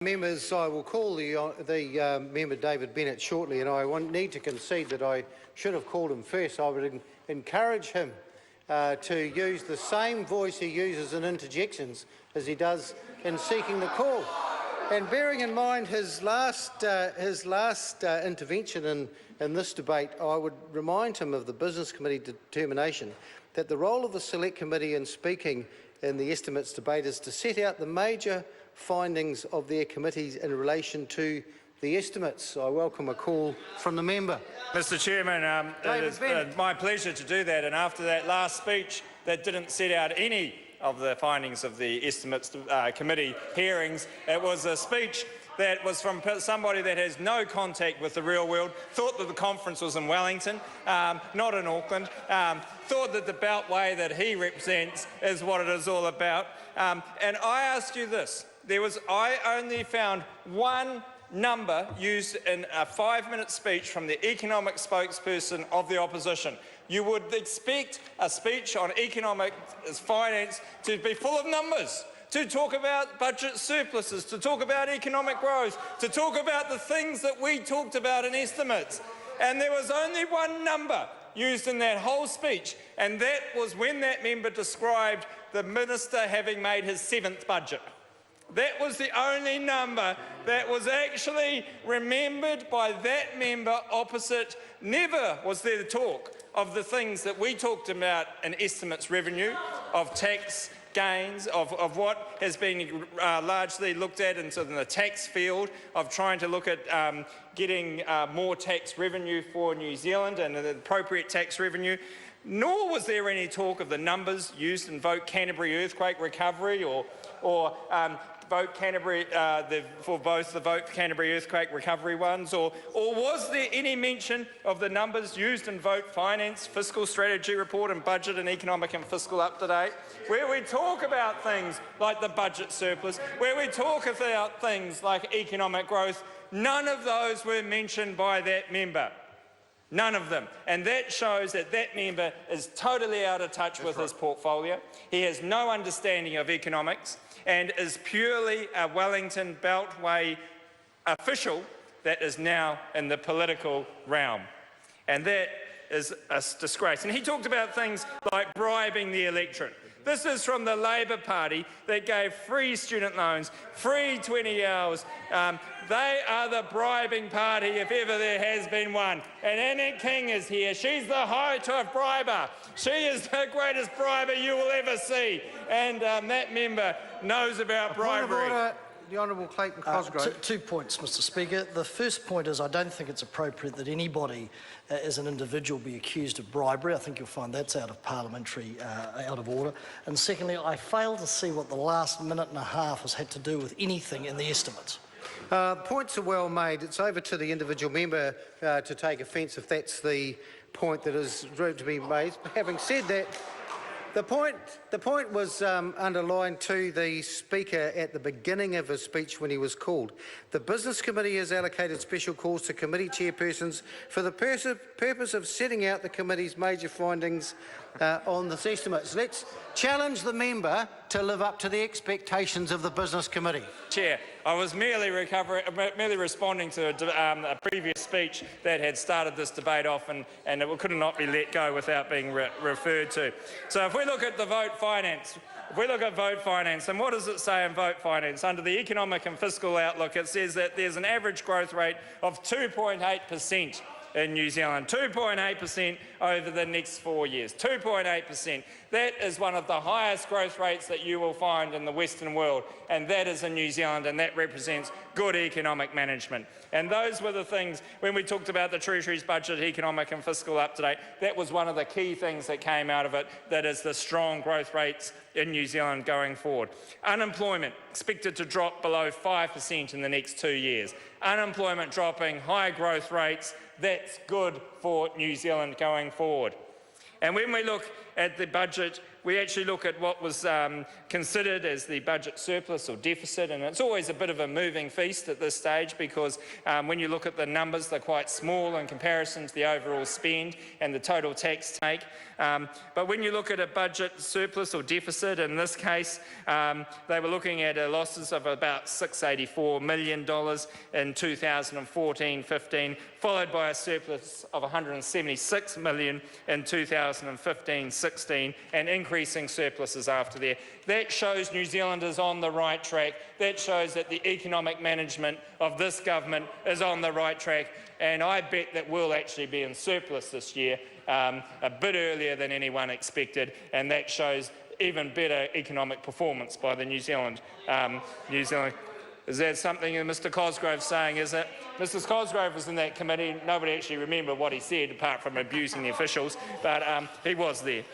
Members, I will call the member David Bennett shortly, and I need to concede that I should have called him first. I would encourage him to use the same voice he uses in interjections as he does in seeking the call. And bearing in mind his last intervention in this debate, I would remind him of the Business Committee determination that the role of the Select Committee in speaking in the estimates debate is to set out the major findings of their committees in relation to the estimates. I welcome a call from the member. Mr Chairman, it is my pleasure to do that, and after that last speech that didn't set out any of the findings of the estimates committee hearings, it was a speech that was from somebody that has no contact with the real world, thought that the conference was in Wellington, not in Auckland, thought that the Beltway that he represents is what it is all about. And I ask you this, I only found one number used in a 5-minute speech from the economic spokesperson of the opposition. You would expect a speech on economic finance to be full of numbers, to talk about budget surpluses, to talk about economic growth, to talk about the things that we talked about in estimates. And there was only one number used in that whole speech, and that was when that member described the minister having made his 7th budget. That was the only number that was actually remembered by that member opposite. Never was there talk of the things that we talked about in estimates revenue, of tax gains, of what has been largely looked at into the tax field, of trying to look at getting more tax revenue for New Zealand and the appropriate tax revenue. Nor was there any talk of the numbers used in Vote Canterbury earthquake recovery or Vote Canterbury for both the Vote Canterbury earthquake recovery ones, or was there any mention of the numbers used in Vote Finance, Fiscal Strategy Report and Budget and Economic and Fiscal Up-to-Date, where we talk about things like the budget surplus, where we talk about things like economic growth? None of those were mentioned by that member. None of them. And that shows that that member is totally out of touch with his portfolio. He has no understanding of economics and is purely a Wellington Beltway official that is now in the political realm. And that is a disgrace. And he talked about things like bribing the electorate. This is from the Labor Party that gave free student loans, free 20 hours. They are the bribing party if ever there has been one. And Annette King is here. She's the height of briber. She is the greatest briber you will ever see. And that member knows about bribery. The Honourable Clayton Cosgrove. 2 points, Mr Speaker. The first point is I don't think it's appropriate that anybody as an individual be accused of bribery. I think you'll find that's out of parliamentary, out of order. And secondly, I fail to see what the last minute and a half has had to do with anything in the estimates. Points are well made. It's over to the individual member to take offence if that's the point that is to be made. Having said that, the point was underlined to the Speaker at the beginning of his speech when he was called. The Business Committee has allocated special calls to committee chairpersons for the purpose of setting out the committee's major findings on this estimates. Let's challenge the member to live up to the expectations of the Business Committee. Chair, I was merely responding to a previous speech that had started this debate off, and it could not be let go without being referred to. So if we look at the Vote Finance, and what does it say in Vote Finance? Under the Economic and Fiscal Outlook, it says that there's an average growth rate of 2.8% in New Zealand, 2.8% over the next 4 years, 2.8%. That is one of the highest growth rates that you will find in the Western world, and that is in New Zealand, and that represents good economic management. And those were the things, when we talked about the Treasury's budget, economic and fiscal up-to-date, that was one of the key things that came out of it, that is the strong growth rates in New Zealand going forward. Unemployment expected to drop below 5% in the next 2 years. Unemployment dropping, high growth rates, that's good for New Zealand going forward. And when we look at the budget we actually look at what was considered as the budget surplus or deficit, and it's always a bit of a moving feast at this stage because when you look at the numbers, they're quite small in comparison to the overall spend and the total tax take. But when you look at a budget surplus or deficit, in this case, they were looking at losses of about $684 million in 2014-15, followed by a surplus of $176 million in 2015-16, and increasing surpluses after there. That shows New Zealand is on the right track. That shows that the economic management of this government is on the right track, and I bet that we'll actually be in surplus this year, a bit earlier than anyone expected, and that shows even better economic performance by the New Zealand. Is that something that Mr Cosgrove's saying, is it? Mr Cosgrove was in that committee. Nobody actually remembered what he said, apart from abusing the officials, but he was there.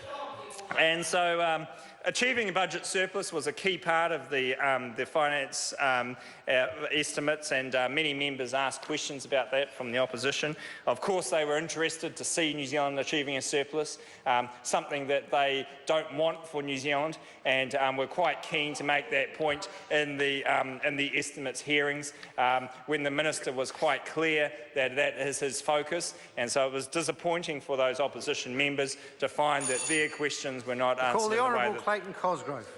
And so achieving a budget surplus was a key part of the finance estimates, and many members asked questions about that from the opposition. Of course, they were interested to see New Zealand achieving a surplus, something that they don't want for New Zealand, and we're quite keen to make that point in the estimates hearings when the Minister was quite clear that that is his focus, and so it was disappointing for those opposition members to find that their questions were not answered in the way that... Cosgrove.